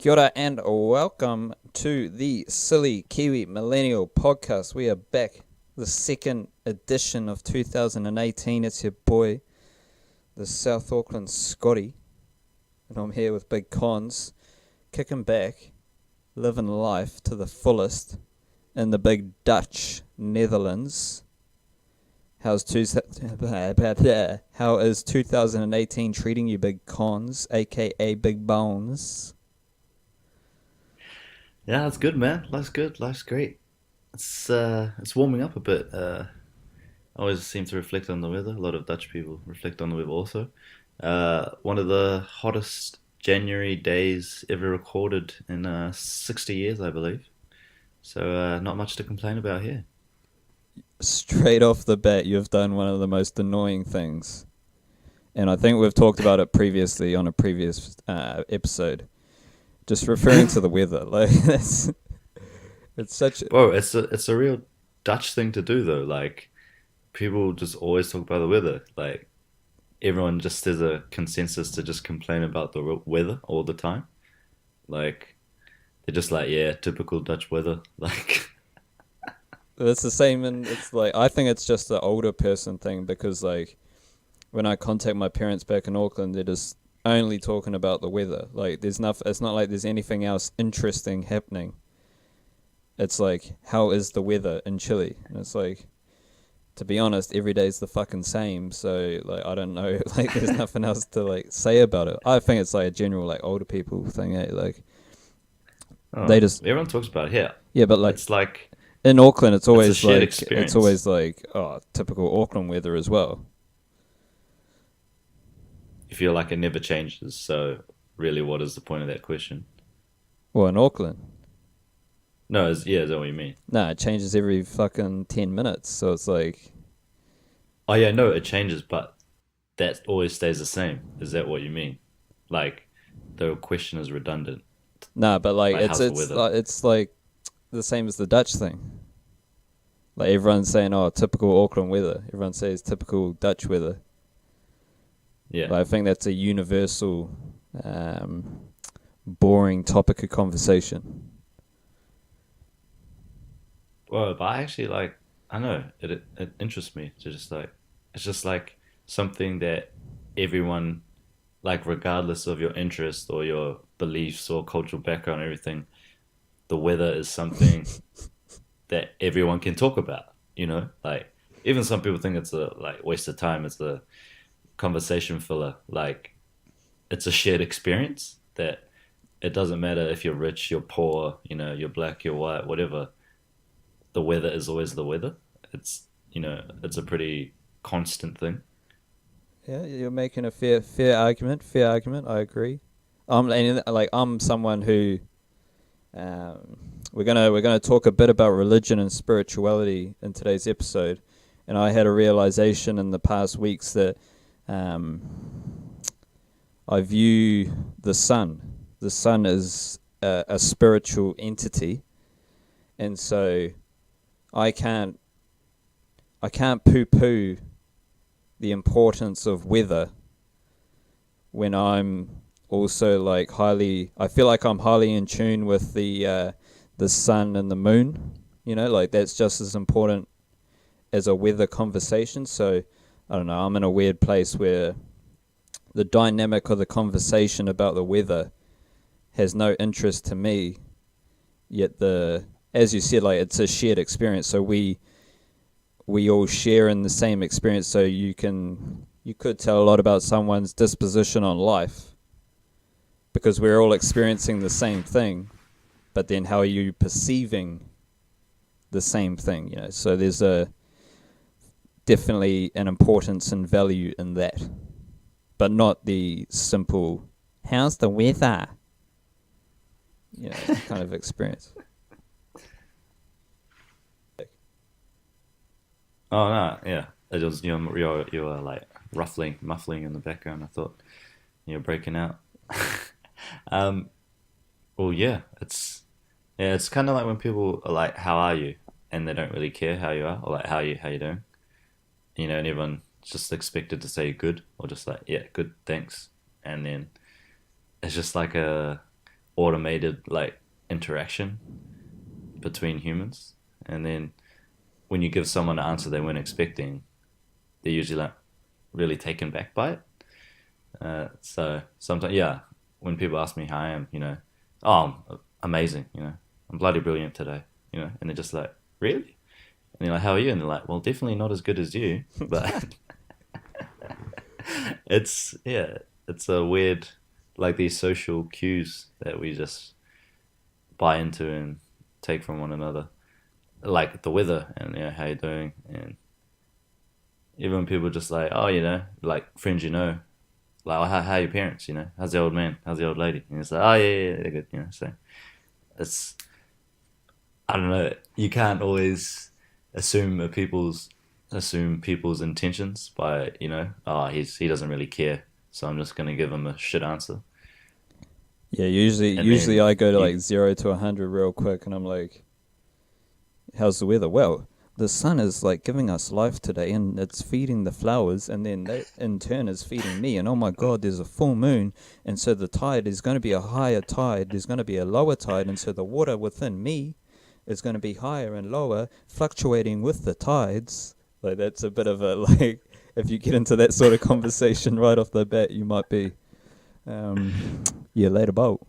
Kia ora and welcome to the Silly Kiwi Millennial podcast. We are back, the second edition of 2018. It's your boy, the South Auckland Scotty, and I'm here with Big Cons, kicking back, living life to the fullest in the big Dutch Netherlands. How is 2018 treating you, Big Cons, aka Big Bones? Yeah, that's good, man. Life's good. Life's great. It's warming up a bit. I always seem to reflect on the weather. A lot of Dutch people reflect on the weather also. One of the hottest January days ever recorded in 60 years, I believe. So not much to complain about here. Straight off the bat, you've done one of the most annoying things. And I think we've talked about it previously on a previous episode. Just referring to the weather. It's such... Bro, it's a real Dutch thing to do though. Like people just always talk about the weather. Like everyone just has a consensus to just complain about the weather all the time. Like they're just like, yeah, typical Dutch weather. Like It's the same, and it's like, I think it's just the older person thing because, like, when I contact my parents back in Auckland, they're just only talking about the weather. Like, there's nothing, it's not like there's anything else interesting happening. It's like, how is the weather in Chile? And it's like, to be honest, every day's the fucking same. So, like, I don't know. Like, there's nothing else to, like, say about it. I think it's, like, a general, like, older people thing, eh? Like, oh, they just... everyone talks about it here. Yeah, but, like, It's like in Auckland, it's a shared it's experience. always like, oh, typical Auckland weather as well. You feel like it never changes. So really, what is the point of that question? Well, in Auckland, No, is that what you mean? no, it changes every fucking 10 minutes. So it's like, Oh yeah, no, it changes, but that always stays the same. Is that what you mean? Like the question is redundant. nah, but like Like how's the weather? it's like the same as the Dutch thing. Like everyone's saying, oh, typical Auckland weather. Everyone says typical Dutch weather. Yeah. Like, I think that's a universal, um, boring topic of conversation. Well, but I actually like. I know it interests me to just like. It's just like something that everyone, like, regardless of your interest or your beliefs or cultural background, and everything, the weather is something that everyone can talk about. Like even some people think it's a like waste of time. It's a conversation filler. Like it's a shared experience that it doesn't matter if you're rich, you're poor, you're black, you're white, whatever. The weather is always the weather. It's a pretty constant thing. Yeah, you're making a fair argument. Fair argument. I agree. And like I'm someone who, um, we're gonna talk a bit about religion and spirituality in today's episode, and I had a realization in the past weeks that, um, I view the sun. The sun is a spiritual entity, and so I can't I can't poo poo the importance of weather when I'm also like highly. I feel like I'm highly in tune with the sun and the moon. Like that's just as important as a weather conversation. So I don't know. I'm in a weird place where the dynamic of the conversation about the weather has no interest to me. Yet as you said, like it's a shared experience. So we all share in the same experience. So you could tell a lot about someone's disposition on life because we're all experiencing the same thing. But then how are you perceiving the same thing? So there's definitely an importance and value in that, but not the simple "how's the weather?" kind of experience. Oh no, yeah. It was you're like muffling in the background. I thought you were breaking out. um, well, it's kind of like when people are like, "How are you?" and they don't really care how you are, or like, "How you doing?" And everyone's just expected to say good or just like, "Yeah, good, thanks," and then it's just like a automated like interaction between humans, and then when you give someone an answer they weren't expecting, they're usually like really taken back by it. So sometimes, yeah, when people ask me how I am, oh, I'm amazing, I'm bloody brilliant today, and they're just like, really? And you're like, how are you? And they're like, well, definitely not as good as you, but it's a weird, like these social cues that we just buy into and take from one another, like the weather and how you doing, and even when people just like, oh, like friends, like, oh, how are your parents, how's the old man, how's the old lady, and it's like, oh yeah, they're good, so it's, I don't know, you can't always assume people's intentions by, oh, he doesn't really care, so I'm just gonna give him a shit answer. Yeah, usually And usually then I go to you, like 0 to 100 real quick, and I'm like, how's the weather? Well, the sun is like giving us life today, and it's feeding the flowers, and then that in turn is feeding me. And oh my God, there's a full moon, and so the tide is going to be a higher tide. There's going to be a lower tide, and so the water within me is going to be higher and lower, fluctuating with the tides. Like that's a bit of a like. If you get into that sort of conversation right off the bat, you might be, yeah, later boat.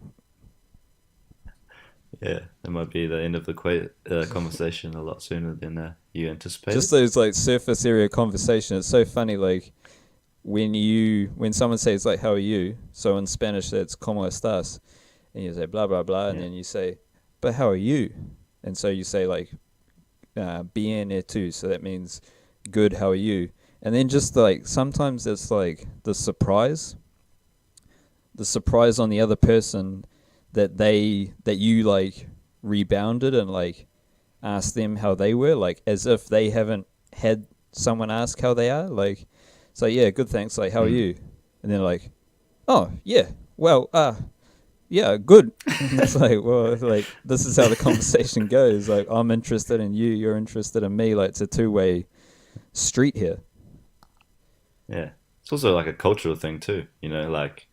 yeah, it might be the end of the conversation a lot sooner than you Just anticipated. those like surface area conversation. It's so funny, like when someone says like how are you, so in Spanish that's como estás, and you say blah blah blah, and Yeah, then you say, but how are you? And so you say like bien et tu, so that means good, how are you? And then just like sometimes it's like the surprise on the other person that you like rebounded and like asked them how they were, like as if they haven't had someone ask how they are. Like, so yeah, good, thanks. Like, how are mm. you? And they're like, oh yeah, well, yeah, good. And it's like, well, like this is how the conversation goes. Like, I'm interested in you, you're interested in me. Like, it's a two-way street here. Yeah, it's also like a cultural thing too. Like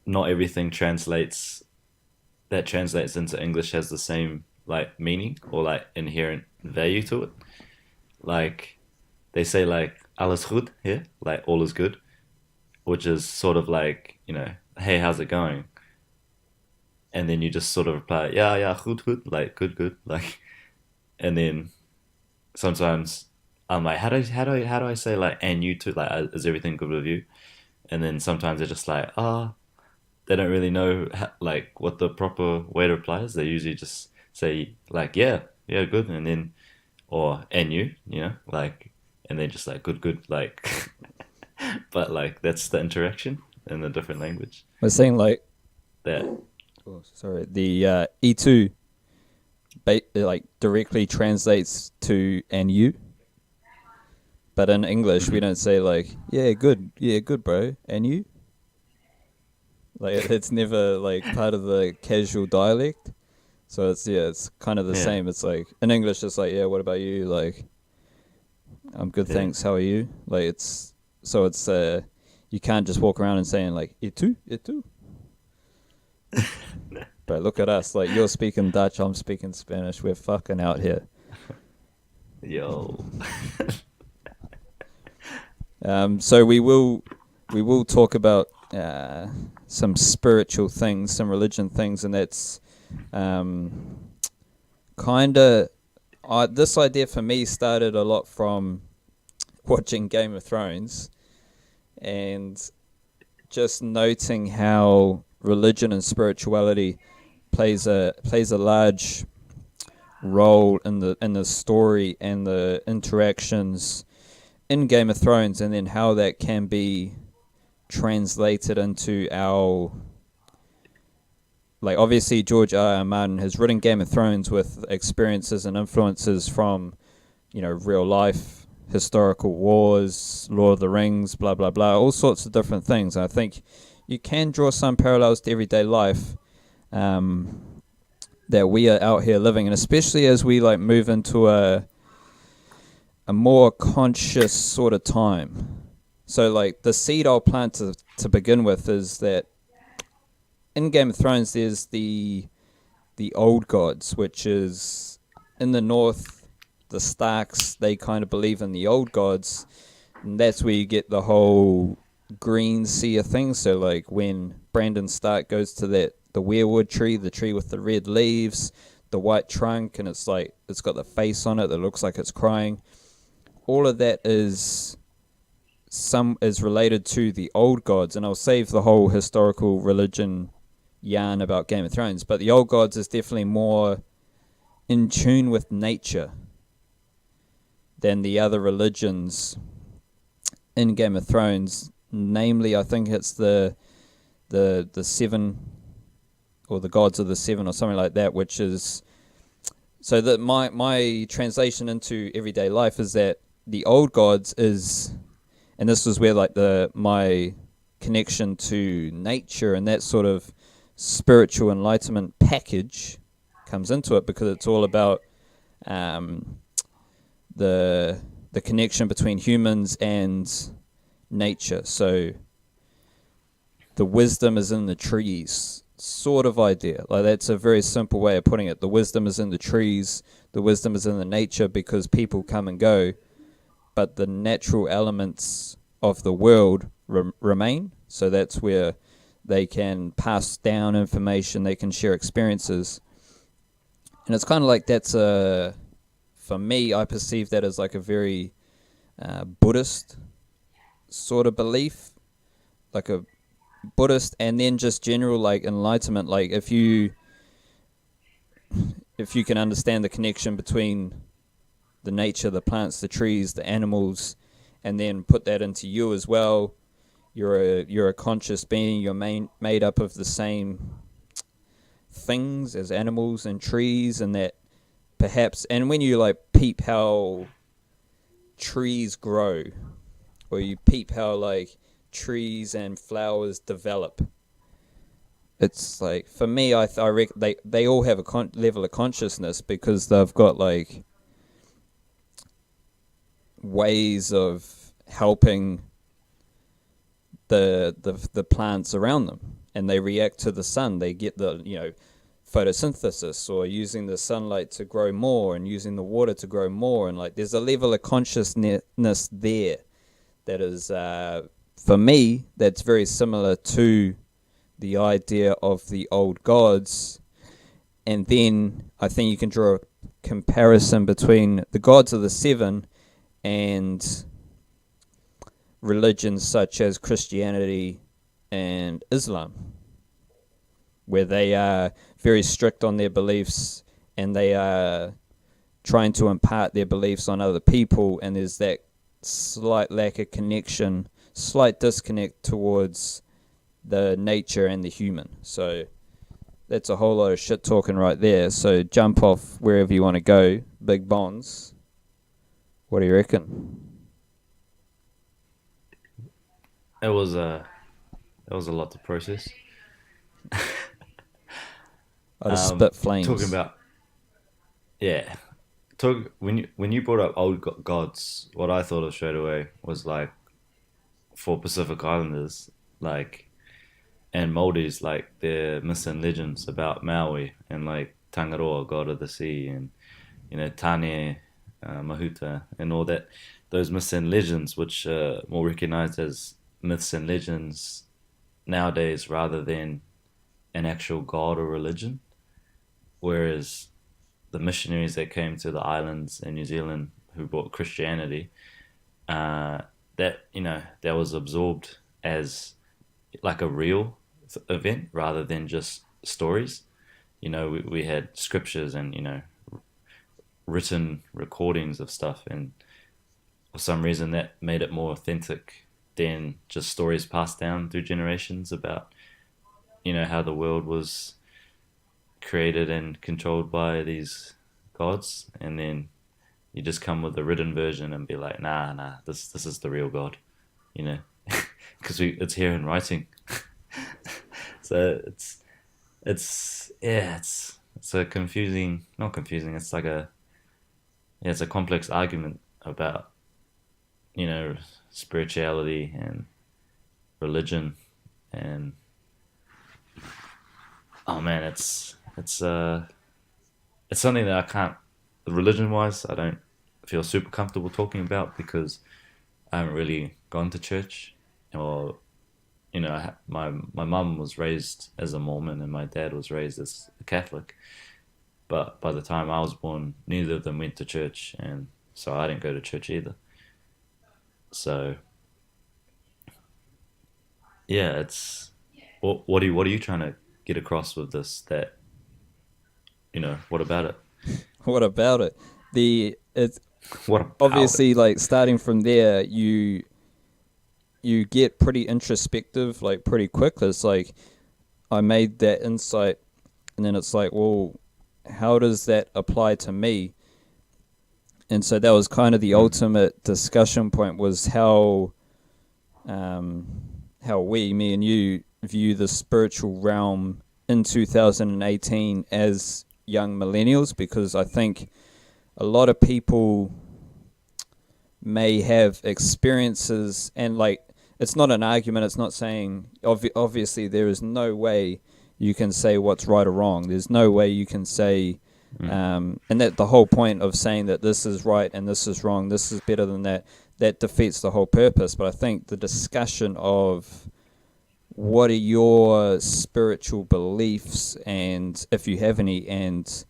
not everything translates into English has the same like meaning or like inherent value to it. Like they say like alles goed here, like all is good, which is sort of like, hey, how's it going? And then you just sort of reply, yeah, yeah, goed, goed, like good, good, like, and then sometimes I'm like, how do I say like, and you too, like, is everything good with you? And then sometimes they're just like, they don't really know like what the proper way to reply is. They usually just say like, yeah, yeah, good, and then or and you, like, and then just like good, good, like, but like that's the interaction in a different language. We're saying like, That oh, sorry, the E2 like directly translates to and you, but in English we mhm. don't say like, yeah, good, bro, and you. Like it's never like part of the casual dialect. So it's kind of the Yeah, same. It's like in English, it's like, yeah, what about you? Like, I'm good, yeah, thanks. How are you? Like it's you can't just walk around and saying like et tu. But look at us, like you're speaking Dutch, I'm speaking Spanish. We're fucking out here. yo, So we will talk about some spiritual things, some religion things, and that's um, kind of this idea for me started a lot from watching Game of Thrones and just noting how religion and spirituality plays a large role in the story and the interactions in Game of Thrones, and then how that can be translated into our, like, obviously George R. R. Martin has written Game of Thrones with experiences and influences from, real life, historical wars, Lord of the Rings, blah blah blah, all sorts of different things. I think you can draw some parallels to everyday life um, that we are out here living, and especially as we like move into a more conscious sort of time. So like the seed I'll plant to begin with is that in Game of Thrones, there's the old gods, which is in the north. The Starks, they kind of believe in the old gods, and that's where you get the whole green seer thing. So like when Brandon Stark goes to the weirwood tree, the tree with the red leaves, the white trunk, and it's like it's got the face on it that looks like it's crying. All of that is related to the old gods, and I'll save the whole historical religion yarn about Game of Thrones, but the old gods is definitely more in tune with nature than the other religions in Game of Thrones. Namely, I think it's the seven, or the gods of the seven, or something like that, which is so that my translation into everyday life is that the old gods is, and this was where like my connection to nature and that sort of spiritual enlightenment package comes into it, because it's all about the connection between humans and nature. So the wisdom is in the trees sort of idea. Like that's a very simple way of putting it. The wisdom is in the trees, the wisdom is in the nature, because people come and go, but the natural elements of the world remain. So that's where they can pass down information, they can share experiences. And it's kind of like for me, I perceive that as like a very Buddhist sort of belief, like a Buddhist, and then just general like enlightenment. Like if you can understand the connection between the nature, the plants, the trees, the animals, and then put that into you as well. You're a conscious being. You're made up of the same things as animals and trees, and that perhaps, and when you like peep how trees grow, or you peep how like trees and flowers develop, it's like, for me, I reckon they all have a level of consciousness, because they've got like ways of helping the plants around them, and they react to the sun. They get the photosynthesis, or using the sunlight to grow more, and using the water to grow more, and like there's a level of consciousness there that is for me that's very similar to the idea of the old gods. And then I think you can draw a comparison between the gods of the seven and religions such as Christianity and Islam, where they are very strict on their beliefs, and they are trying to impart their beliefs on other people, and there's that slight lack of connection, slight disconnect towards the nature and the human. So that's a whole lot of shit talking right there. So jump off wherever you want to go. Big Bonds, what do you reckon? It was a lot to process. I just spit flames. Talking about, yeah. When you brought up old gods, what I thought of straight away was like, for Pacific Islanders, like, and Māoris, like their myths and legends about Maui, and like Tangaroa, god of the sea, and Tane, Mahuta, and all that. Those myths and legends, which are more recognized as myths and legends nowadays, rather than an actual god or religion. Whereas the missionaries that came to the islands in New Zealand, who brought Christianity, that was absorbed as like a real event rather than just stories. We had scriptures and written recordings of stuff, and for some reason that made it more authentic than just stories passed down through generations about how the world was created and controlled by these gods, and then you just come with a written version and be like, nah, this is the real God, because it's here in writing. So it's a confusing, not confusing. It's like it's a complex argument about spirituality and religion, and Oh man, it's something that I can't, religion wise, I don't feel super comfortable talking about because I haven't really gone to church, or my mum was raised as a Mormon and my dad was raised as a Catholic. But by the time I was born, neither of them went to church, and so I didn't go to church either. So yeah, it's what are you trying to get across with this? That what about it? What about it? It's What about it? obviously like starting from there, you get pretty introspective like pretty quick. It's like I made that insight, and then it's like, well, how does that apply to me? And so that was kind of the Mm, ultimate discussion point, was um, how me and you, view the spiritual realm in 2018 as young millennials, because I think a lot of people may have experiences, and like, it's not an argument, it's not saying obviously there is no way you can say what's right or wrong, there's no way you can say mm, and that the whole point of saying that this is right and this is wrong, this is better than that, that defeats the whole purpose. But I think the discussion of what are your spiritual beliefs, and if you have any, and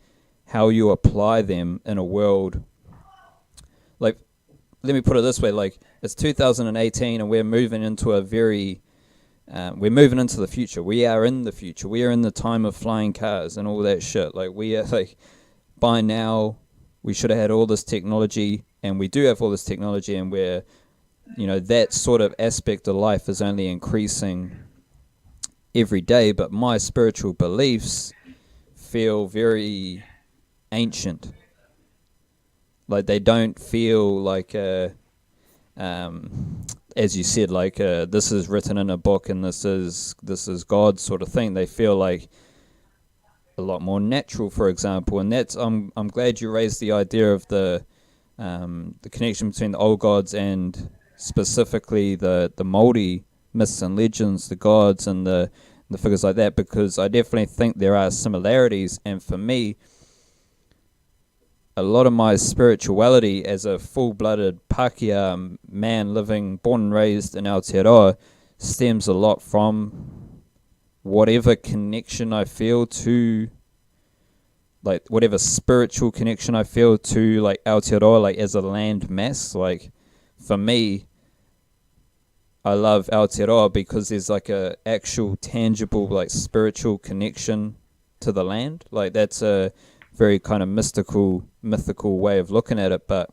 how you apply them in a world like, let me put it this way, like, it's 2018 and we're moving into a very we're moving into the future. We are in the future. We are in the time of flying cars and all that shit. Like, we are like, by now we should have had all this technology, and we do have all this technology, and we're, that sort of aspect of life is only increasing every day. But my spiritual beliefs feel very ancient. Like, they don't feel like as you said, like, this is written in a book and this is God sort of thing. They feel like a lot more natural, for example. And that's, I'm glad you raised the idea of the connection between the old gods and specifically the Maori myths and legends, the gods and the figures like that, because I definitely think there are similarities. And for me, a lot of my spirituality as a full-blooded Pākehā man, living, born and raised in Aotearoa, stems a lot from whatever connection I feel to, like, whatever spiritual connection I feel to, like, Aotearoa, like, as a land mass. Like, for me, I love Aotearoa because there's like a actual tangible, like, spiritual connection to the land. Like, that's a very kind of mythical way of looking at it. But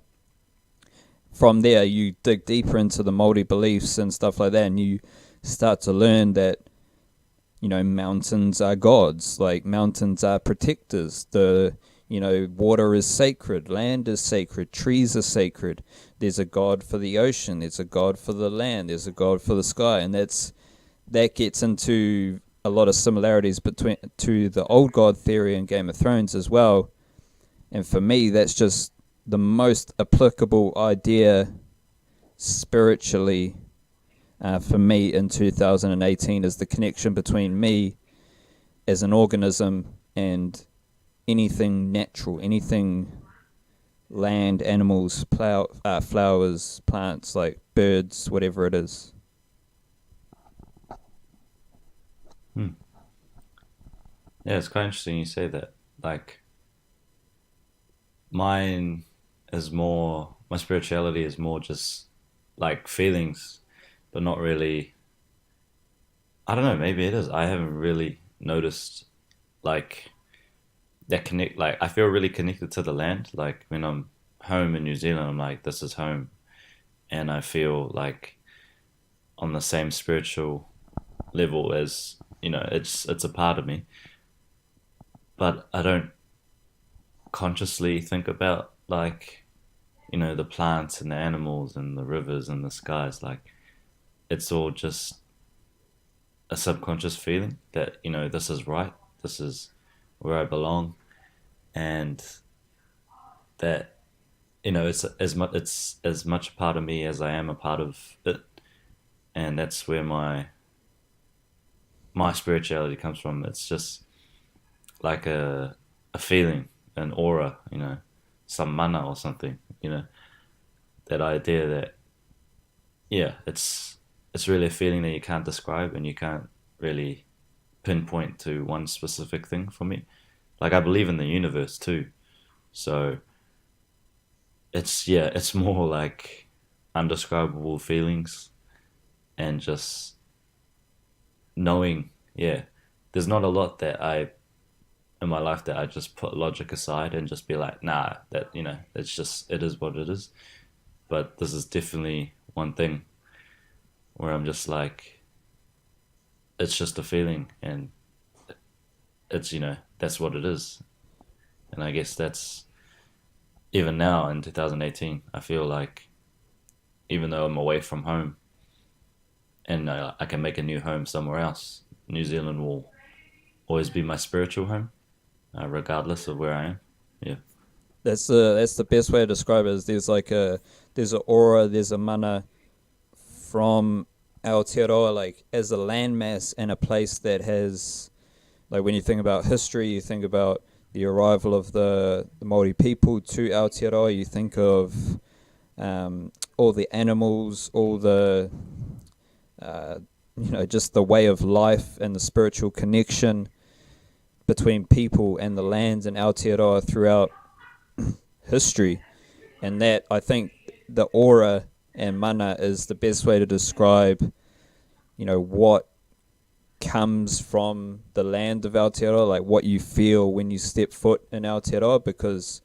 from there, you dig deeper into the Maori beliefs and stuff like that, and you start to learn that, mountains are gods. Like, mountains are protectors. Water is sacred, land is sacred, trees are sacred. There's a god for the ocean, there's a god for the land, there's a god for the sky. And that gets into a lot of similarities between to the old god theory in Game of Thrones as well. And for me, that's just the most applicable idea spiritually, for me in 2018, is the connection between me as an organism and anything natural, anything land, animals, flowers, plants, like birds, whatever it is. mm. Yeah, it's quite interesting you say that. Like, mine is more, my spirituality is more just like feelings, but not really. I don't know, maybe it is. I haven't really noticed like that connect. Like, I feel really connected to the land. Like, when I'm home in New Zealand, I'm like, this is home. And I feel like on the same spiritual level as, it's a part of me. But I don't consciously think about, like, the plants and the animals and the rivers and the skies. Like, it's all just a subconscious feeling that, this is right, this is where I belong, and that, it's as much a part of me as I am a part of it. And that's where my spirituality comes from. It's just, like a feeling, an aura, some mana or something, that idea that, yeah, it's really a feeling that you can't describe and you can't really pinpoint to one specific thing for me. Like I believe in the universe too, so it's more like undescribable feelings and just knowing. Yeah, there's not a lot that I in my life that I just put logic aside and just be like, nah, that it is what it is. But this is definitely one thing where I'm just like, it's just a feeling, and it's that's what it is. And I guess that's even now in 2018. I feel like even though I'm away from home and I can make a new home somewhere else, New Zealand will always be my spiritual home, regardless of where I am. Yeah. That's the best way to describe it. Is there's a aura, there's a mana from Aotearoa, like as a landmass and a place that has, like when you think about history, you think about the arrival of the Maori people to Aotearoa. You think of all the animals, all the just the way of life and the spiritual connection between people and the lands in Aotearoa throughout history. And that, I think, the aura and mana is the best way to describe, what comes from the land of Aotearoa, like what you feel when you step foot in Aotearoa, because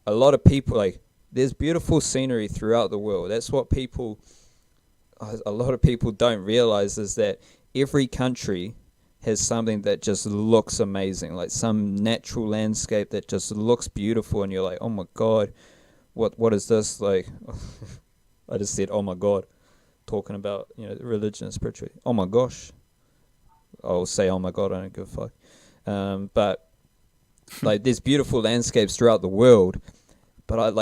a lot of people, like, there's beautiful scenery throughout the world. That's what a lot of people don't realize, is that every country has something that just looks amazing, like some natural landscape that just looks beautiful, and you're like, oh my God, what is this? Like, I just said, oh my God, talking about, religion and spirituality. Oh my gosh. I'll say, oh my God, I don't give a fuck. But, like, there's beautiful landscapes throughout the world, but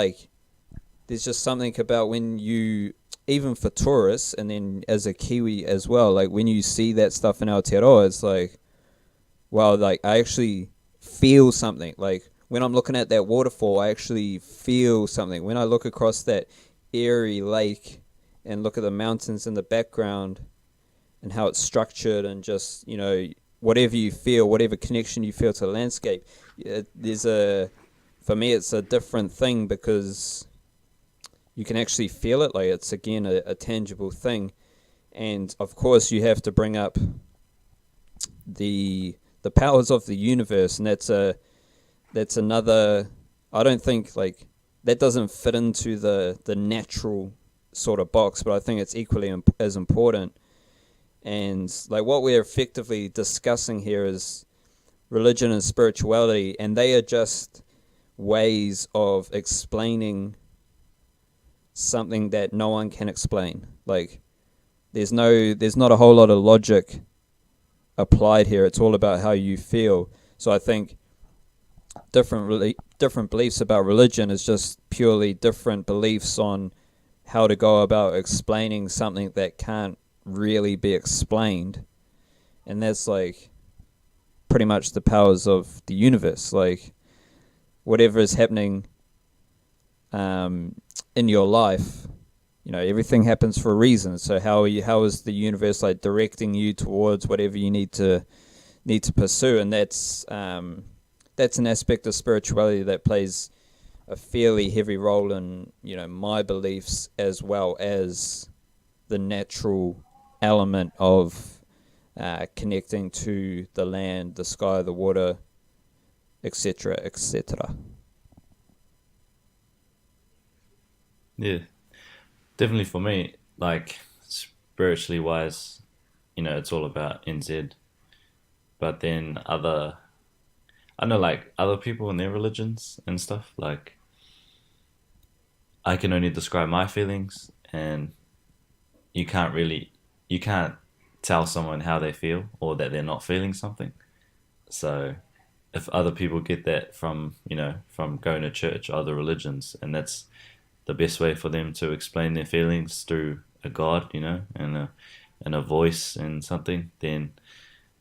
there's just something about when you, even for tourists, and then as a Kiwi as well, like when you see that stuff in Aotearoa, it's like, wow, like I actually feel something. Like when I'm looking at that waterfall, I actually feel something. When I look across that airy lake and look at the mountains in the background and how it's structured, and just, whatever you feel, whatever connection you feel to the landscape, for me, it's a different thing, because you can actually feel it. Like it's, again, a tangible thing. And of course you have to bring up the powers of the universe, and that's another, I don't think, like, that doesn't fit into the natural sort of box, but I think it's equally as important. And like what we're effectively discussing here is religion and spirituality, and they are just ways of explaining something that no one can explain. Like there's not a whole lot of logic applied here. It's all about how you feel. So I think different beliefs about religion is just purely different beliefs on how to go about explaining something that can't really be explained. And that's like pretty much the powers of the universe. Like whatever is happening in your life, everything happens for a reason. So how is the universe like directing you towards whatever you need to pursue? And that's an aspect of spirituality that plays a fairly heavy role in my beliefs, as well as the natural element of connecting to the land, the sky, the water, etc., etc. Yeah, definitely for me, like spiritually wise, it's all about NZ. But then I know like other people and their religions and stuff, like I can only describe my feelings, and you can't tell someone how they feel or that they're not feeling something. So if other people get that from going to church, other religions, and that's the best way for them to explain their feelings through a God, and a voice and something, then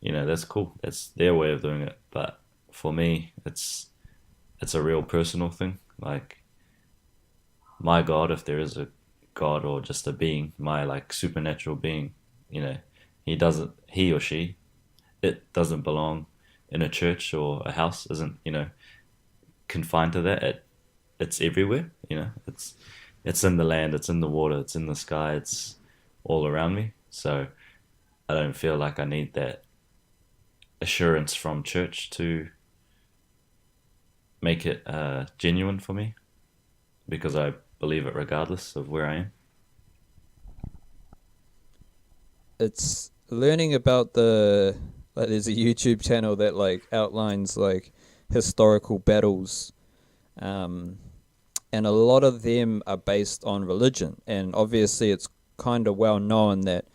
that's cool. That's their way of doing it. But for me, it's a real personal thing. Like my God, if there is a God or just a being, my like supernatural being, you know, he or she, it doesn't belong in a church or a house, isn't, confined to that. It's everywhere, it's in the land, it's in the water, it's in the sky, it's all around me. So I don't feel like I need that assurance from church to make it genuine for me, because I believe it regardless of where I am. It's learning about there's a YouTube channel that like outlines like historical battles, um, and a lot of them are based on religion. And obviously, it's kind of well known that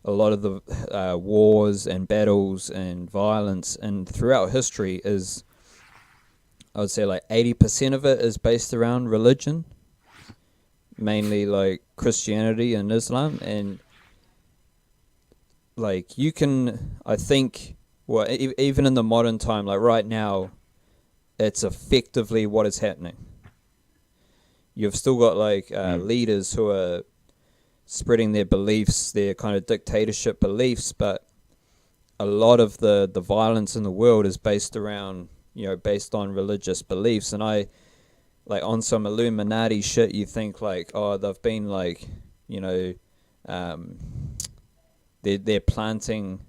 a lot of the wars and battles and violence and throughout history is, I would say, like 80% of it is based around religion, mainly like Christianity and Islam. And like you can, I think, well, even in the modern time, like right now, it's effectively what is happening. You've still got like leaders who are spreading their beliefs, their kind of dictatorship beliefs, but a lot of the violence in the world is based around, based on religious beliefs. And I, like on some Illuminati shit, you think like, oh, they've been like, um, they're planting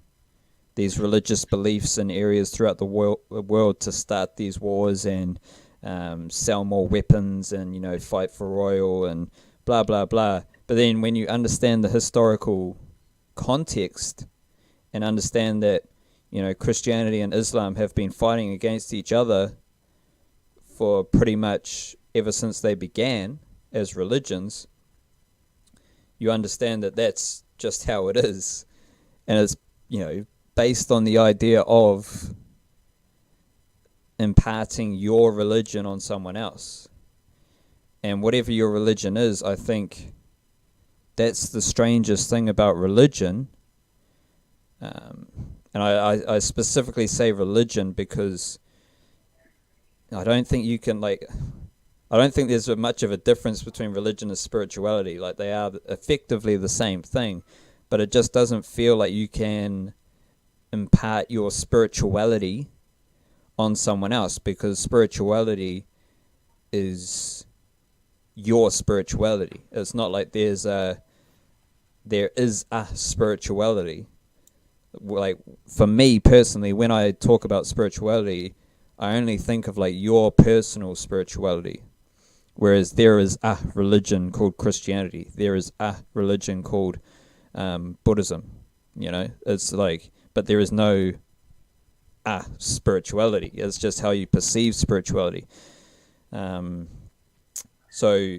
these religious beliefs in areas throughout the world to start these wars and sell more weapons and, fight for oil and blah, blah, blah. But then when you understand the historical context and understand that, Christianity and Islam have been fighting against each other for pretty much ever since they began as religions, you understand that that's just how it is. And it's, based on the idea of imparting your religion on someone else. And whatever your religion is, I think that's the strangest thing about religion. And I specifically say religion because I don't think you can I don't think there's much of a difference between religion and spirituality. Like they are effectively the same thing, but it just doesn't feel like you can impart your spirituality on someone else, because spirituality is your spirituality. It's not like there is a spirituality. Like for me personally, when I talk about spirituality, I only think of like your personal spirituality. Whereas there is a religion called Christianity. There is a religion called Buddhism. It's like, but there is no spirituality. It's just how you perceive spirituality. So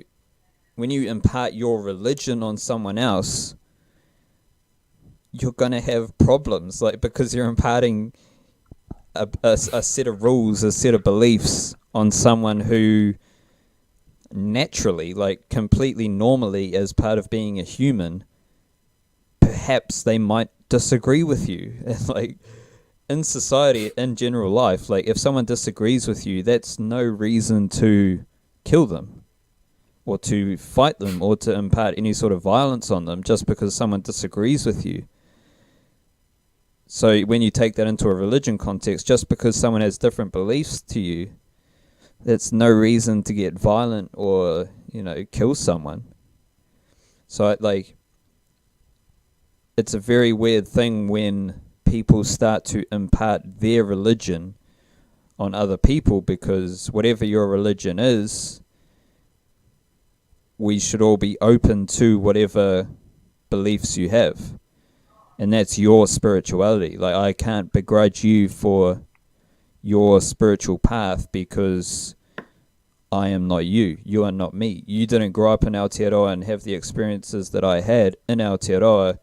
when you impart your religion on someone else, you're going to have problems, like, because you're imparting a set of rules, a set of beliefs on someone who naturally, like completely normally, as part of being a human, perhaps they might disagree with you. And like in society, in general life, like if someone disagrees with you, that's no reason to kill them or to fight them or to impart any sort of violence on them just because someone disagrees with you. So when you take that into a religion context, just because someone has different beliefs to you, that's no reason to get violent or, kill someone. So it's a very weird thing when people start to impart their religion on other people, because whatever your religion is, we should all be open to whatever beliefs you have. And that's your spirituality. Like, I can't begrudge you for your spiritual path because I am not you. You are not me. You didn't grow up in Aotearoa and have the experiences that I had in Aotearoa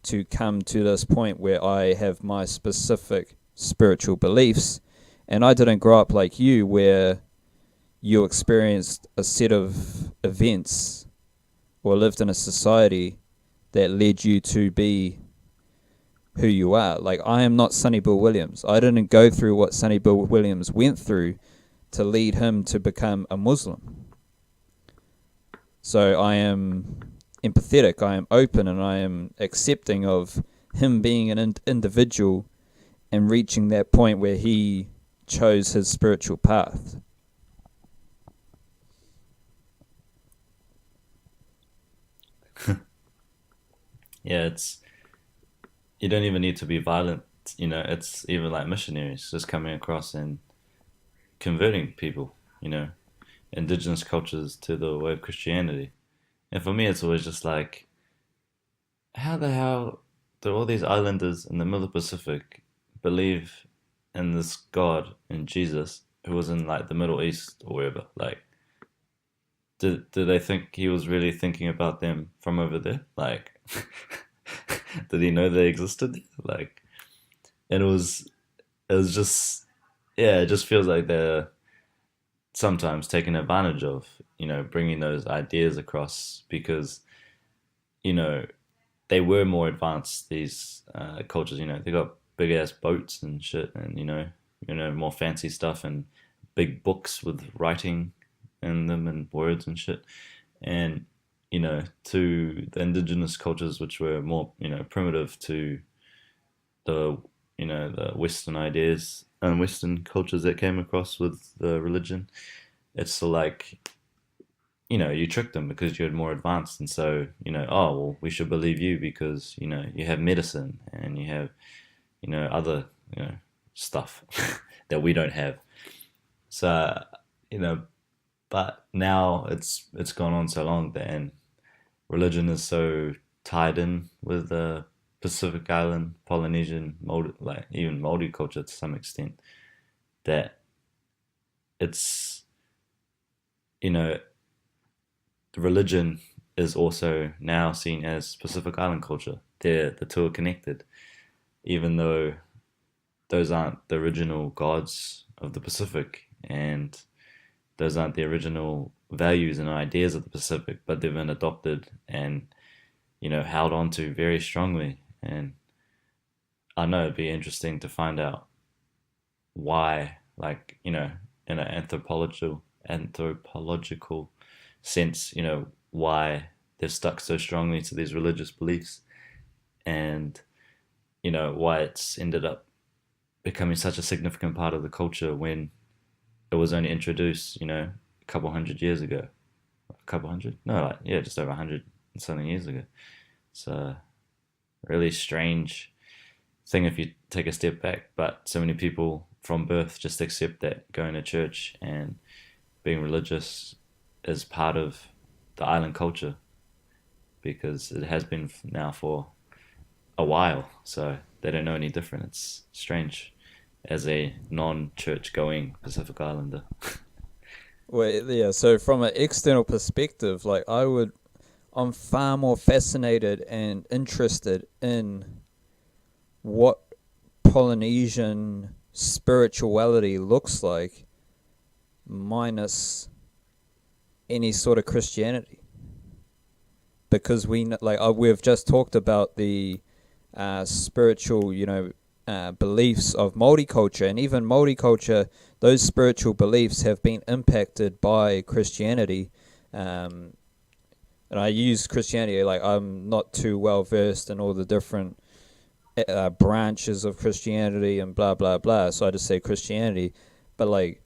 to come to this point where I have my specific spiritual beliefs. And I didn't grow up like you, where you experienced a set of events or lived in a society that led you to be who you are. Like, I am not Sonny Bill Williams. I didn't go through what Sonny Bill Williams went through to lead him to become a Muslim. So I am empathetic, I am open, and I am accepting of him being an individual and reaching that point where he chose his spiritual path. Yeah, it's you don't even need to be violent. It's even like missionaries just coming across and converting people. Indigenous cultures to the way of Christianity. And for me, it's always just like, how the hell do all these islanders in the middle of the Pacific believe in this God, in Jesus, who was in like the Middle East or wherever? Like, did they think he was really thinking about them from over there? Like, did he know they existed? Like, and it was just, yeah, it just feels like they're sometimes taken advantage of, bringing those ideas across because, you know, they were more advanced, these cultures, they got big ass boats and shit and, more fancy stuff and big books with writing in them and words and shit. And, to the indigenous cultures, which were more, primitive to the, the Western ideas and Western cultures that came across with the religion, it's still like, you tricked them because you're more advanced. And so, oh, well, we should believe you because, you have medicine and you have, other, stuff that we don't have. So, but now it's gone on so long that, and religion is so tied in with the Pacific Island, Polynesian, Maori, like even Maori culture to some extent, that it's, religion is also now seen as Pacific Island culture. The two are connected, even though those aren't the original gods of the Pacific, and those aren't the original values and ideas of the Pacific, but they've been adopted and, held on to very strongly. And I know it'd be interesting to find out why, like, in an anthropological sense, why they've stuck so strongly to these religious beliefs, and why it's ended up becoming such a significant part of the culture when it was only introduced, a couple hundred years ago. A couple hundred? No, like, yeah, just over 100 and something years ago. It's a really strange thing if you take a step back, but so many people from birth just accept that going to church and being religious is part of the island culture because it has been now for a while, so they don't know any different. It's strange as a non-church going Pacific Islander. Well, yeah, so from an external perspective, like I'm far more fascinated and interested in what Polynesian spirituality looks like minus any sort of Christianity. Because we've just talked about the spiritual, beliefs of Maori culture, and even Maori culture, those spiritual beliefs have been impacted by Christianity. And I use Christianity, like I'm not too well versed in all the different branches of Christianity and blah blah blah, so I just say Christianity. But like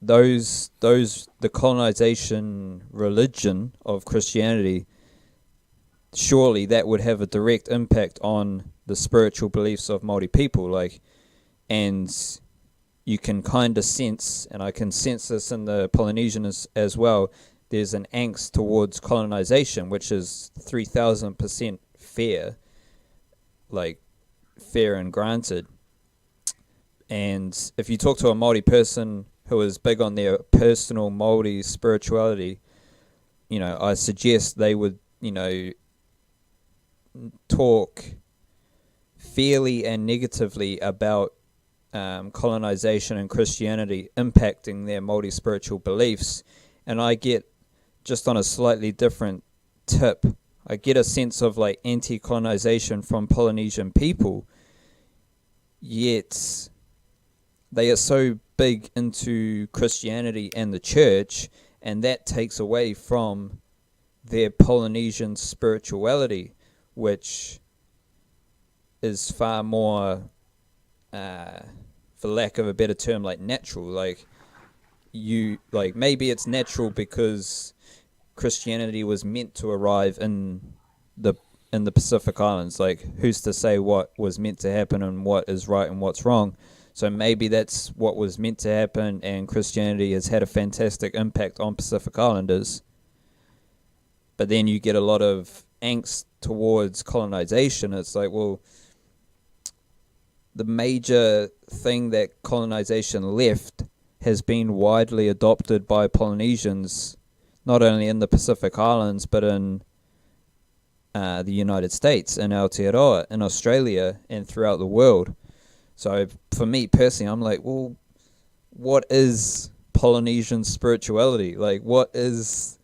the colonization religion of Christianity, surely that would have a direct impact on the spiritual beliefs of Maori people, like, and you can kind of sense, and I can sense this in the Polynesian as well, there's an angst towards colonization, which is 3,000% fair, like fair and granted. And if you talk to a Maori person who is big on their personal Maori spirituality, I suggest they would, talk fairly and negatively about colonization and Christianity impacting their Maori spiritual beliefs. And I get, just on a slightly different tip, I get a sense of like anti-colonization from Polynesian people, yet they are so big into Christianity and the church, and that takes away from their Polynesian spirituality, which is far more, for lack of a better term, like natural. Like maybe it's natural because Christianity was meant to arrive the in the Pacific Islands. Like, who's to say what was meant to happen and what is right and what's wrong? So maybe that's what was meant to happen, and Christianity has had a fantastic impact on Pacific Islanders. But then you get a lot of angst towards colonization. It's like, well, the major thing that colonization left has been widely adopted by Polynesians, not only in the Pacific Islands, but in the United States, in Aotearoa, in Australia, and throughout the world. So for me personally, I'm like, well, what is Polynesian spirituality? Like, what is...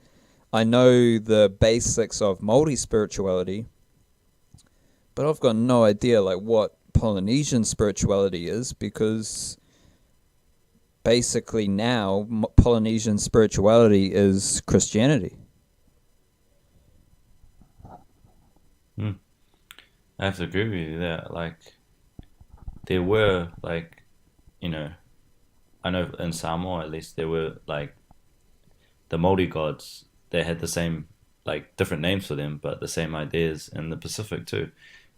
I know the basics of Maori spirituality, but I've got no idea like what Polynesian spirituality is, because basically now Polynesian spirituality is Christianity. I have to agree with you there. Like, there were, like, I know in Samoa at least, there were, like, the Maori gods. They had the same, like, different names for them, but the same ideas in the Pacific too.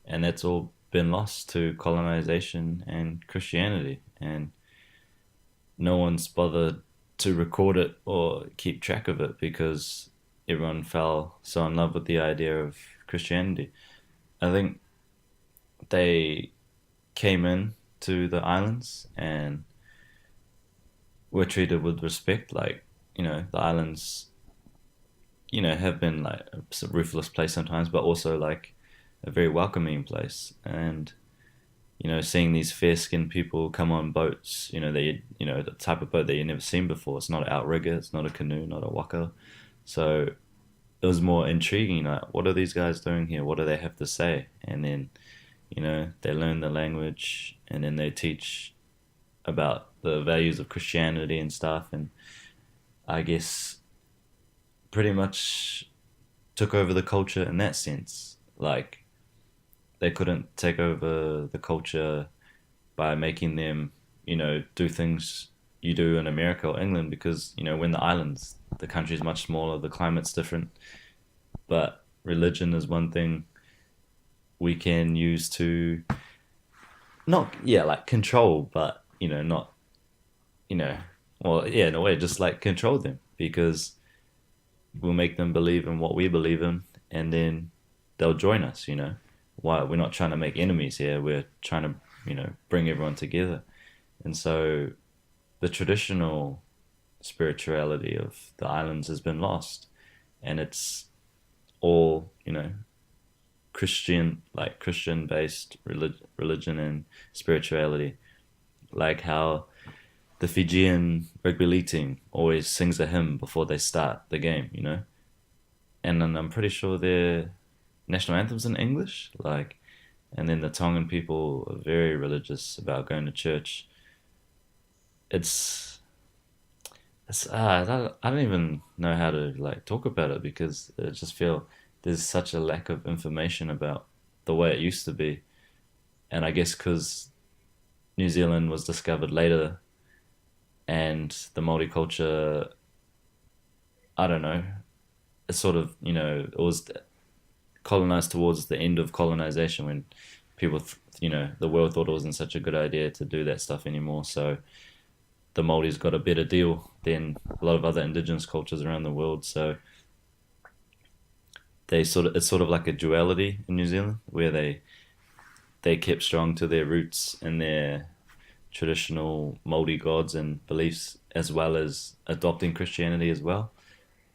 And that's all been lost to colonization and Christianity. And no one's bothered to record it or keep track of it because everyone fell so in love with the idea of Christianity. I think they came in to the islands and were treated with respect. Like, the islands, have been like a ruthless place sometimes, but also like a very welcoming place. And, seeing these fair-skinned people come on boats, the type of boat that you've never seen before. It's not an outrigger, it's not a canoe, not a waka. So it was more intriguing. Like, what are these guys doing here? What do they have to say? And then, they learn the language, and then they teach about the values of Christianity and stuff. And I guess pretty much took over the culture in that sense. Like, they couldn't take over the culture by making them, do things you do in America or England, because, we're in the islands. The country's much smaller, the climate's different. But religion is one thing we can use to like control, but, not, in a way, just like control them, because we'll make them believe in what we believe in, and then they'll join us. Why we're not trying to make enemies here, we're trying to, bring everyone together. And so the traditional spirituality of the islands has been lost, and it's all, Christian based religion and spirituality. Like how the Fijian rugby league team always sings a hymn before they start the game, and then I'm pretty sure their national anthem's in English. Like, and then the Tongan people are very religious about going to church. I don't even know how to like talk about it, because I just feel there's such a lack of information about the way it used to be. And I guess because New Zealand was discovered later, and the Maori culture, I don't know, it's sort of, it was colonized towards the end of colonization, when people, the world thought it wasn't such a good idea to do that stuff anymore. So the Maoris got a better deal than a lot of other indigenous cultures around the world. So it's sort of like a duality in New Zealand, where they kept strong to their roots and their traditional Maori gods and beliefs, as well as adopting Christianity as well.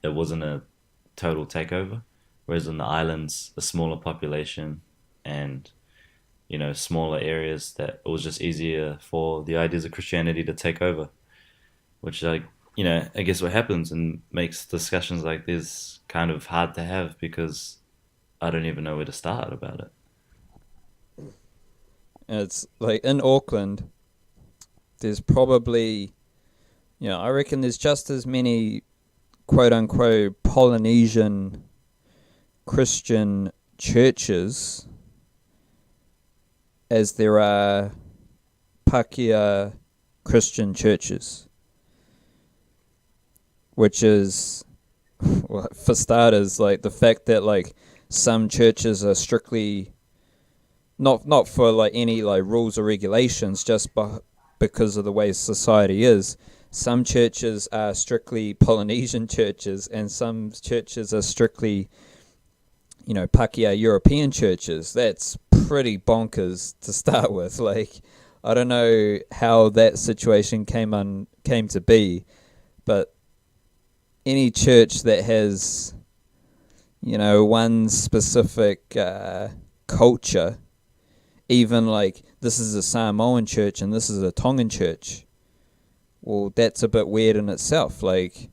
It wasn't a total takeover. Whereas in the islands, a smaller population and, smaller areas, that it was just easier for the ideas of Christianity to take over, which I guess what happens and makes discussions like this kind of hard to have, because I don't even know where to start about it. And it's like in Auckland, there's probably, I reckon there's just as many quote unquote Polynesian Christian churches as there are Pakeha Christian churches, which is, well, for starters, like the fact that like some churches are strictly not for like any like rules or regulations, just because of the way society is. Some churches are strictly Polynesian churches, and some churches are strictly, Pakeha European churches. That's pretty bonkers to start with. Like, I don't know how that situation came to be, but any church that has, one specific culture, even like this is a Samoan church and this is a Tongan church, well, that's a bit weird in itself. Like,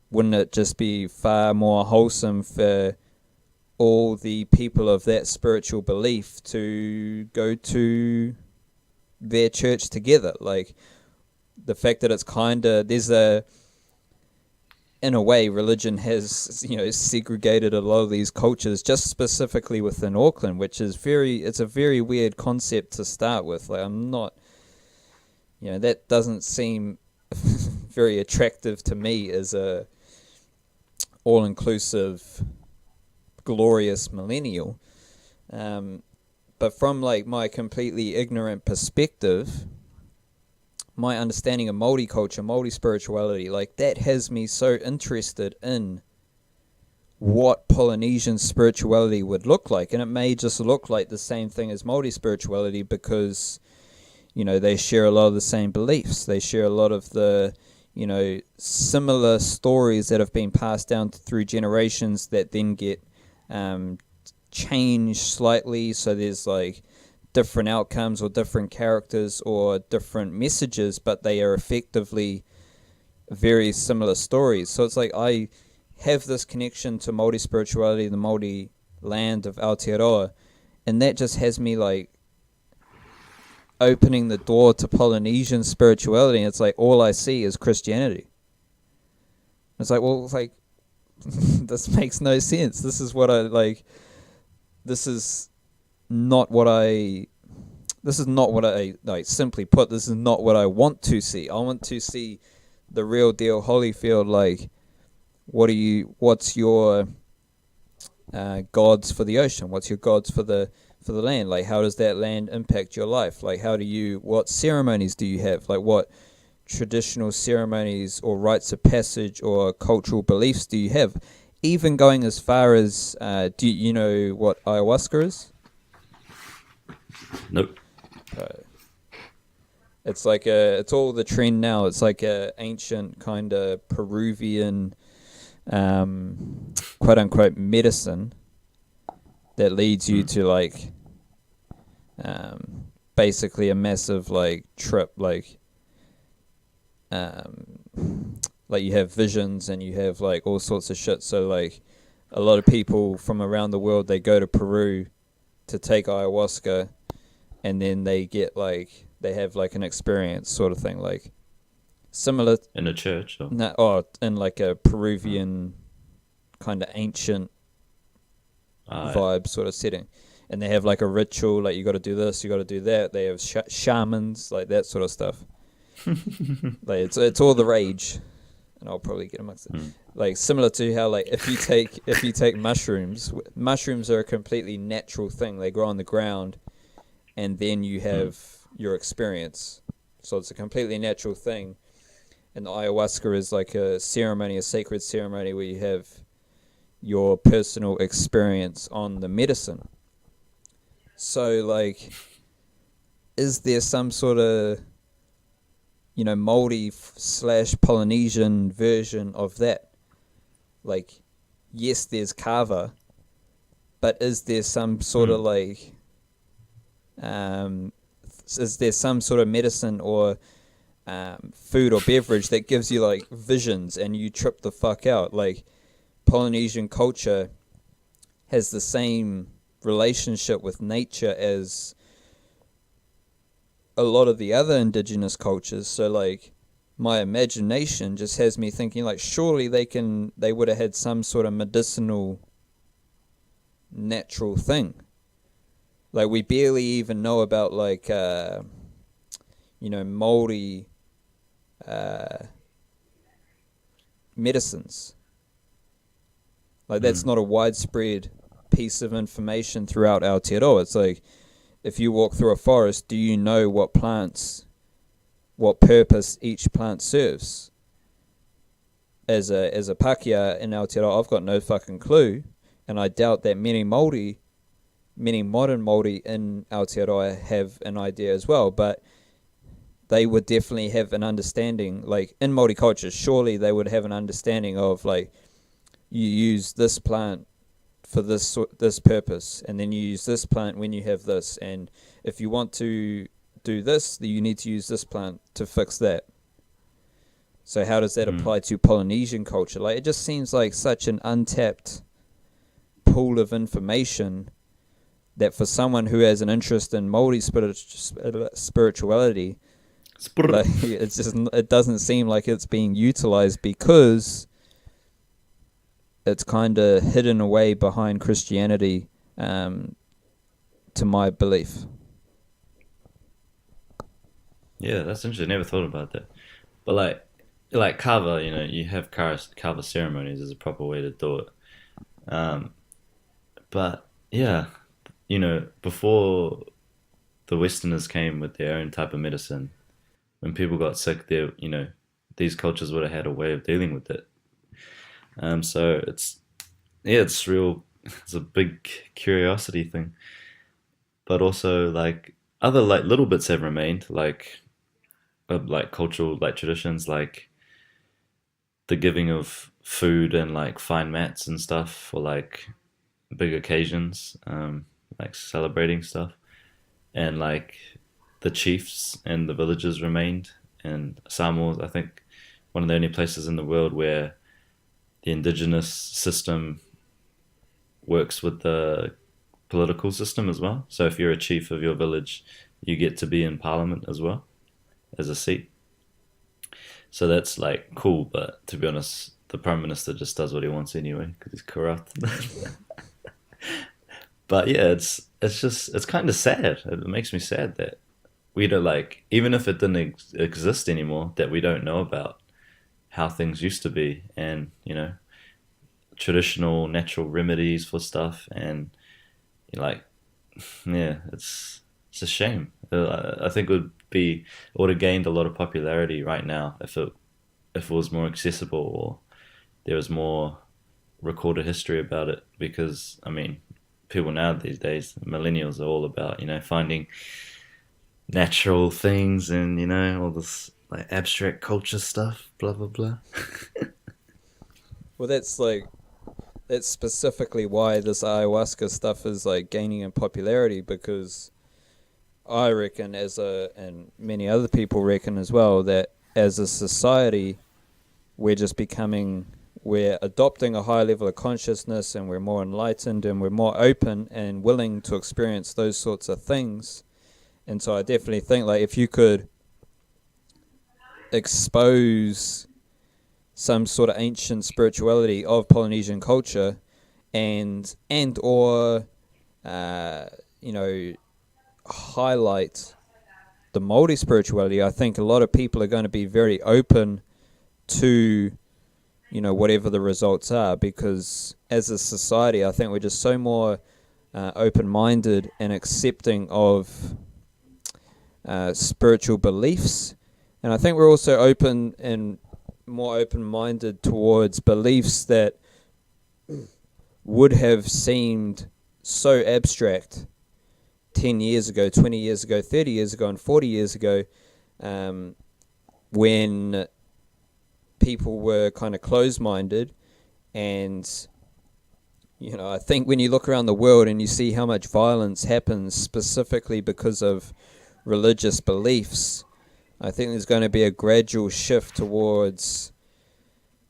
wouldn't it just be far more wholesome for all the people of that spiritual belief to go to their church together? Like, the fact that it's in a way, religion has, segregated a lot of these cultures just specifically within Auckland, which is it's a very weird concept to start with. Like, I'm not, that doesn't seem very attractive to me as a all-inclusive, glorious millennial. But from like my completely ignorant perspective, my understanding of Maori culture, Maori spirituality, like that has me so interested in what Polynesian spirituality would look like. And it may just look like the same thing as Maori spirituality because, they share a lot of the same beliefs. They share a lot of the, similar stories that have been passed down through generations that then get changed slightly. So there's like different outcomes or different characters or different messages, but they are effectively very similar stories. So it's like I have this connection to Māori spirituality, the Māori land of Aotearoa, and that just has me like opening the door to Polynesian spirituality, and it's like all I see is Christianity. It's like, well, it's like this makes no sense. This is what I like. This is not what I like. Simply put, this is not what I want to see. I want to see the real deal Holyfield. Like, what's your gods for the ocean? What's your gods for the land? Like, how does that land impact your life? Like, what ceremonies do you have? Like, what traditional ceremonies or rites of passage or cultural beliefs do you have? Even going as far as, do you know what ayahuasca is? Nope. It's like it's all the trend now. It's like a ancient kind of Peruvian, quote unquote, medicine that leads you to like, basically a massive like trip, like you have visions and you have like all sorts of shit. So like a lot of people from around the world, they go to Peru to take ayahuasca, and then they have like an experience sort of thing, like similar in a church or? In like a Peruvian kind of ancient vibe sort of setting. And they have like a ritual, like you got to do this, you got to do that. They have shamans, like that sort of stuff. Like it's all the rage, and I'll probably get amongst it. Like similar to how like if you take mushrooms are a completely natural thing. They grow on the ground, and then you have your experience. So it's a completely natural thing. And the ayahuasca is like a sacred ceremony where you have your personal experience on the medicine. So like, is there some sort of Māori / Polynesian version of that? Like, yes, there's kava, but is there some sort of like, is there some sort of medicine or food or beverage that gives you like visions and you trip the fuck out? Like, Polynesian culture has the same relationship with nature as a lot of the other indigenous cultures. So like my imagination just has me thinking like surely they would have had some sort of medicinal natural thing. Like we barely even know about like Maori medicines. Like that's not a widespread piece of information throughout Aotearoa. It's like if you walk through a forest, do you know what purpose each plant serves? As a Pākehā in Aotearoa, I've got no fucking clue, and I doubt that many modern Māori in Aotearoa have an idea as well, but they would definitely have an understanding, like in Māori culture, surely they would have an understanding of like, you use this plant for this purpose, and then you use this plant when you have this, and if you want to do this, you need to use this plant to fix that. So how does that apply to Polynesian culture? Like it just seems like such an untapped pool of information that for someone who has an interest in Māori spirituality, like, it doesn't seem like it's being utilized because it's kind of hidden away behind Christianity, to my belief. Yeah, that's interesting. I never thought about that. But like kava, you have kava ceremonies is a proper way to do it. But yeah, before the Westerners came with their own type of medicine, when people got sick, these cultures would have had a way of dealing with it. So it's real. It's a big curiosity thing, but also like other like little bits have remained, like cultural like traditions, like the giving of food and like fine mats and stuff for like big occasions, like celebrating stuff, and like the chiefs and the villages remained. And Samoa, I think, one of the only places in the world where the indigenous system works with the political system as well. So if you're a chief of your village, you get to be in parliament as well as a seat. So that's like cool, but to be honest, the prime minister just does what he wants anyway because he's corrupt. But yeah, it's kind of sad. It makes me sad that we don't like, even if it didn't exist anymore, that we don't know about how things used to be, and traditional natural remedies for stuff, and like, yeah, it's a shame. I think it would have gained a lot of popularity right now if it was more accessible, or there was more recorded history about it. Because I mean, people now these days, millennials, are all about finding natural things and all this like abstract culture stuff, blah blah blah. Well, that's specifically why this ayahuasca stuff is like gaining in popularity, because I reckon, and many other people reckon as well, that as a society we're adopting a higher level of consciousness, and we're more enlightened, and we're more open and willing to experience those sorts of things. And so I definitely think like if you could expose some sort of ancient spirituality of Polynesian culture and or highlight the Maori spirituality, I think a lot of people are going to be very open to whatever the results are, because as a society I think we're just so more open-minded and accepting of spiritual beliefs, and I think we're also more open-minded towards beliefs that would have seemed so abstract 10 years ago, 20 years ago, 30 years ago, and 40 years ago, when people were kind of closed-minded. And I think when you look around the world and you see how much violence happens specifically because of religious beliefs, I think there's going to be a gradual shift towards,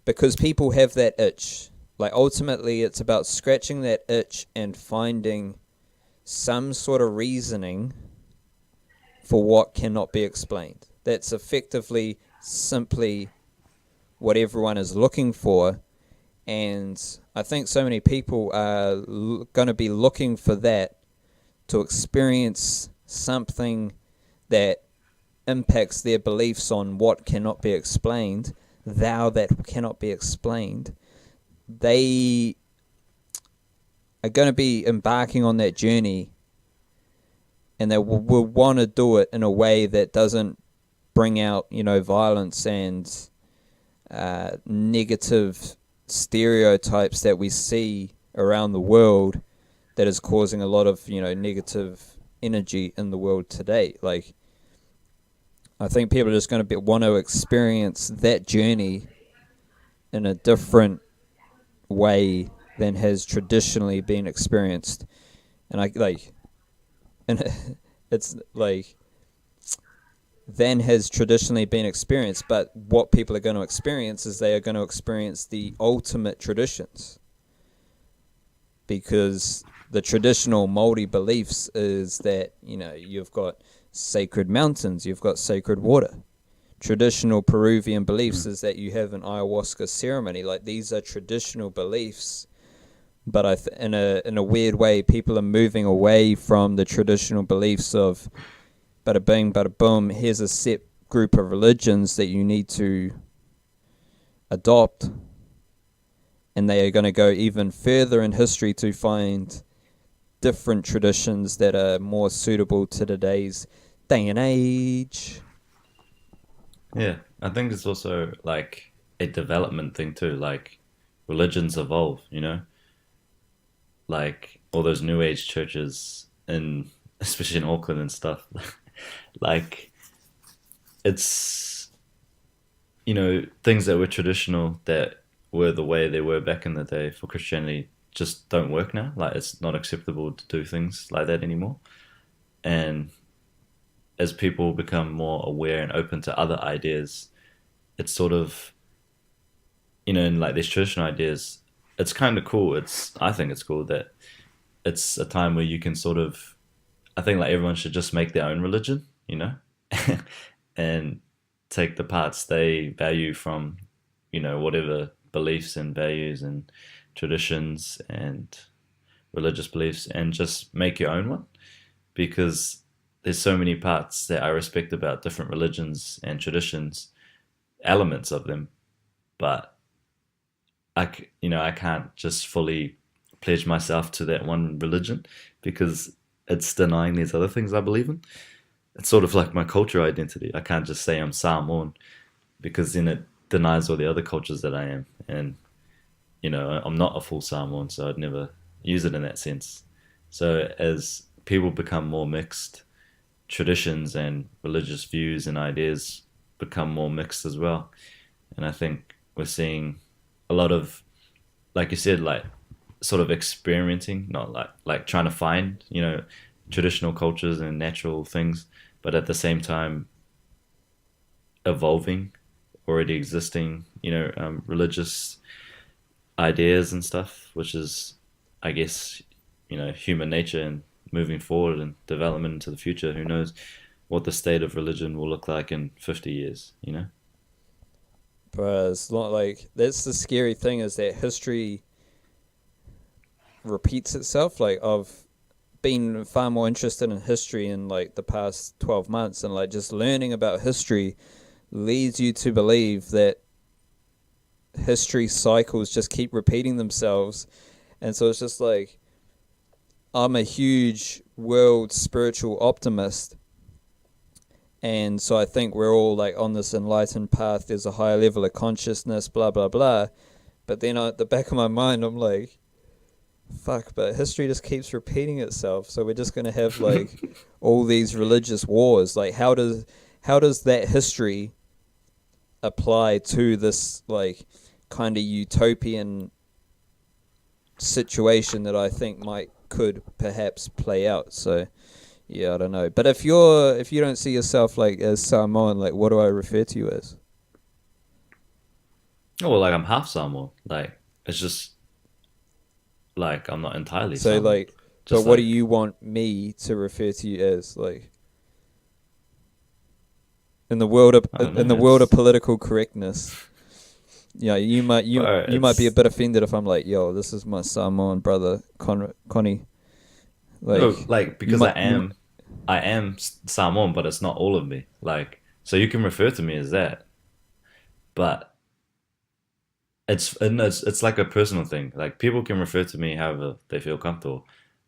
because people have that itch. like ultimately it's about scratching that itch and finding some sort of reasoning for what cannot be explained. That's effectively simply what everyone is looking for. And I think so many people are going to be looking for that to experience something that impacts their beliefs on what cannot be explained, thou that cannot be explained. They are going to be embarking on that journey, and they will want to do it in a way that doesn't bring out, violence and negative stereotypes that we see around the world that is causing a lot of, negative energy in the world today. Like, I think people are just going to want to experience that journey in a different way than has traditionally been experienced. And it's like than has traditionally been experienced, but what people are going to experience is they are going to experience the ultimate traditions, because the traditional Maori beliefs is that, you've got sacred mountains, you've got sacred water. Traditional Peruvian beliefs is that you have an ayahuasca ceremony. Like, these are traditional beliefs, but in a weird way, people are moving away from the traditional beliefs of bada bing, bada boom, here's a set group of religions that you need to adopt. And they are going to go even further in history to find different traditions that are more suitable to today's day and age. Yeah, I think it's also like a development thing too. Like, religions evolve, like all those New Age churches in, especially in Auckland and stuff. Like, it's, things that were traditional, that were the way they were back in the day for Christianity, just don't work now. Like, it's not acceptable to do things like that anymore. And as people become more aware and open to other ideas, it's sort of, in like these traditional ideas, it's kind of cool. I think it's cool that it's a time where you can sort of, I think like everyone should just make their own religion, and take the parts they value from, whatever beliefs and values and traditions and religious beliefs, and just make your own one. Because there's so many parts that I respect about different religions and traditions, elements of them, but I can't just fully pledge myself to that one religion, because it's denying these other things I believe in. It's sort of like my culture identity. I can't just say I'm Samoan, because then it denies all the other cultures that I am. And, I'm not a full Samoan, so I'd never use it in that sense. So as people become more mixed, traditions and religious views and ideas become more mixed as well. And I think we're seeing a lot of, like you said, like sort of experimenting, not like trying to find, traditional cultures and natural things, but at the same time evolving already existing, religious ideas and stuff, which is, I guess, human nature and moving forward and development into the future. Who knows what the state of religion will look like in 50 years, But it's not like, that's the scary thing, is that history repeats itself. Like, I've been far more interested in history in like the past 12 months, and like just learning about history leads you to believe that history cycles just keep repeating themselves. And so it's just like, I'm a huge world spiritual optimist, and so I think we're all like on this enlightened path. There's a higher level of consciousness, blah blah blah. But then at the back of my mind, I'm like, fuck, but history just keeps repeating itself. So we're just going to have like all these religious wars. Like, how does that history apply to this like kind of utopian situation that I think could perhaps play out? So yeah, I don't know. But if you don't see yourself like as Samoan, like what do I refer to you as? Oh, well, like I'm half Samoan. Like, it's just like I'm not entirely So Samoan. like, but Just what do like you want me to refer to you as? Like I don't in know. the world of political correctness, yeah, Bro, you might be a it's bit offended if I'm like, yo, this is my Samoan brother, Connie. no Like, like you because might you might, I am Samoan, but it's not all of me. Like so you can refer to me as that, but it's like a personal thing. Like people can refer to me however they feel comfortable,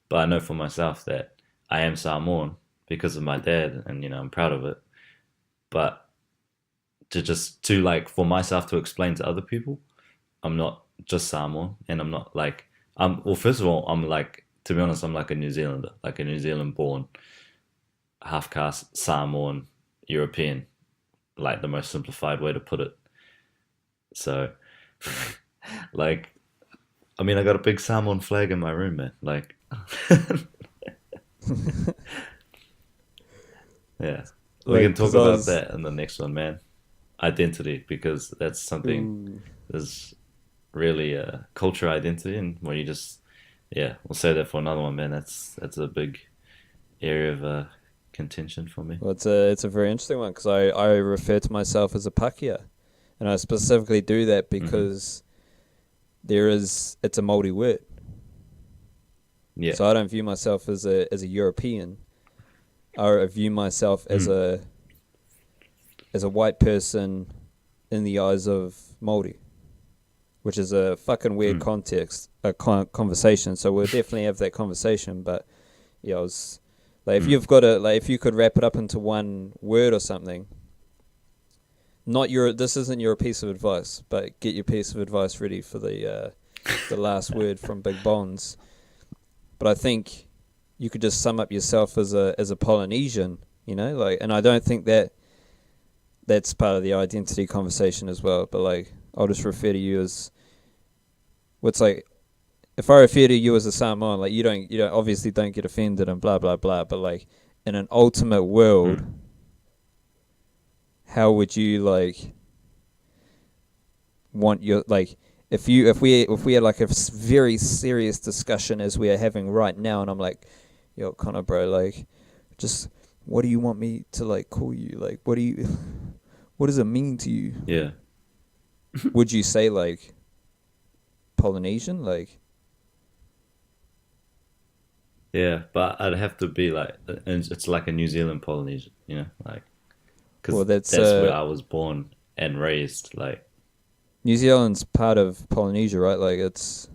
but I know for myself that I am Samoan because of my dad, and I'm proud of it. But to like for myself to explain to other people, I'm not just Samoan, and I'm not like well. First of all, I'm like to be honest, I'm like a New Zealander, like a New Zealand born, half caste Samoan European, like the most simplified way to put it. So, like, I mean, I got a big Samoan flag in my room, man. Like, yeah, we like, can talk because I about was, that in the next one, man. Identity, because that's something ooh, that's really culture identity, and when you just, yeah, we'll say that for another one, man. That's a big area of contention for me. well, it's a very interesting one because I refer to myself as a Pakeha, and I specifically do that Hmm. because it's a Maori word, Yeah. so I don't view myself as a European. I view myself Mm. as a white person in the eyes of Maori, which is a fucking weird Mm. context, a conversation. So we'll definitely have that conversation. But yeah, I was like, if Mm. you've got if you could wrap it up into one word or something. Not your. This isn't your piece of advice, but get your piece of advice ready for the last word from Big Bonds. But I think you could just sum up yourself as a Polynesian, like, and I don't think that's part of the identity conversation as well. But like, I'll just refer to you as what's like. If I refer to you as a Samoan, like you don't obviously don't get offended and blah blah blah. But like in an ultimate world, Mm. how would you like want your like if we had like a very serious discussion as we are having right now, and I'm like, yo, Connor, bro, like, just what do you want me to like call you? Like, what does it mean to you? Yeah. Would you say like Polynesian? Like, Yeah, but I'd have to be like, and it's like a New Zealand Polynesian, like, well, because that's that's where I was born and raised. Like, New Zealand's part of Polynesia, right? Like, it's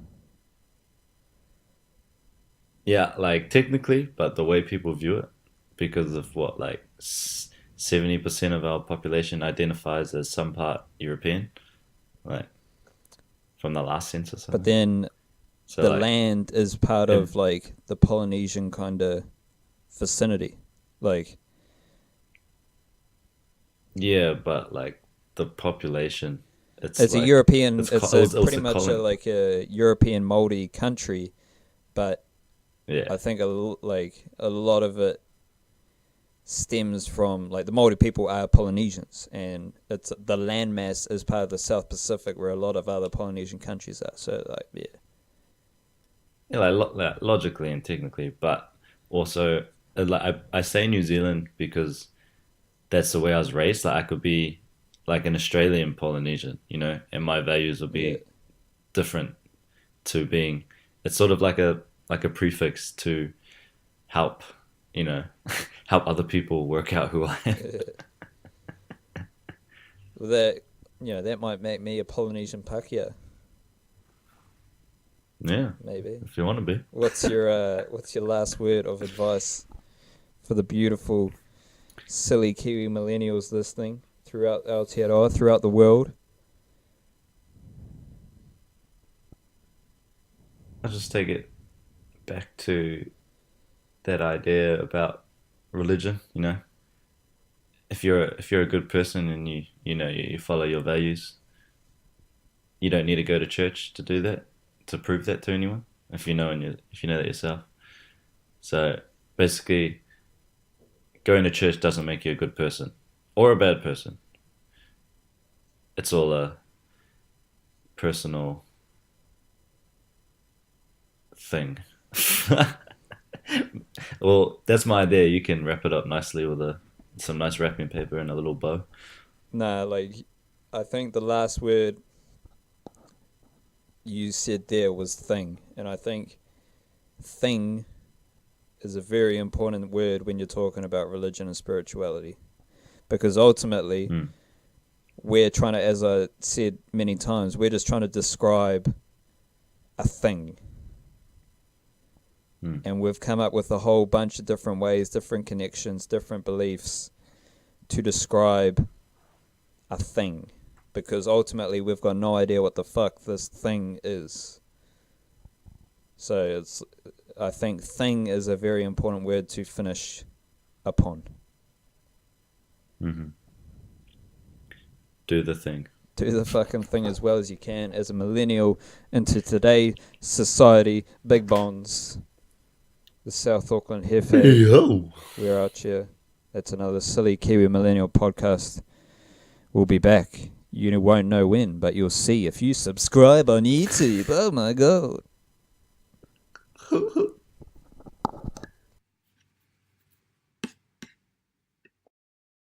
yeah, like technically, but the way people view it, because of what, like 70% of our population identifies as some part European, like from the last census, I but think. then So the like, land is part and of like the Polynesian kind of vicinity. Like, yeah, but like the population, it's it's a like European. It's a it was pretty the much colony. like a European Maori country, but Yeah, I think like a lot of it stems from like the Maori people are Polynesians, and it's the landmass is part of the South Pacific where a lot of other Polynesian countries are. So like yeah, yeah, like logically and technically, but also like I say New Zealand because that's the way I was raised. Like I could be like an Australian Polynesian, and my values would yeah. be different to being. It's sort of like a prefix to help, you know, help other people work out who I am. Well, that that might make me a Polynesian Pakeha, Yeah, maybe. if you want to be. What's your last word of advice for the beautiful silly Kiwi millennials listening throughout Aotearoa, throughout the world? I'll just take it back to that idea about religion. If you're a good person and you follow your values, you don't need to go to church to do that, to prove that to anyone. If you know that yourself. So basically, going to church doesn't make you a good person or a bad person. It's all a personal thing. Well, that's my idea. You can wrap it up nicely with some nice wrapping paper and a little bow. Nah, like, I think the last word you said there was thing. And I think thing is a very important word when you're talking about religion and spirituality. Because ultimately, we're trying to, as I said many times, we're just trying to describe a thing. And we've come up with a whole bunch of different ways, different connections, different beliefs to describe a thing. Because ultimately we've got no idea what the fuck this thing is. So I think thing is a very important word to finish upon. Mm-hmm. Do the thing. Do the fucking thing as well as you can as a millennial into today's society. Big bonds. The South Auckland Hefe. Hey, yo. We're out here. That's another silly Kiwi Millennial podcast. We'll be back. You won't know when, but you'll see if you subscribe on YouTube. Oh my god.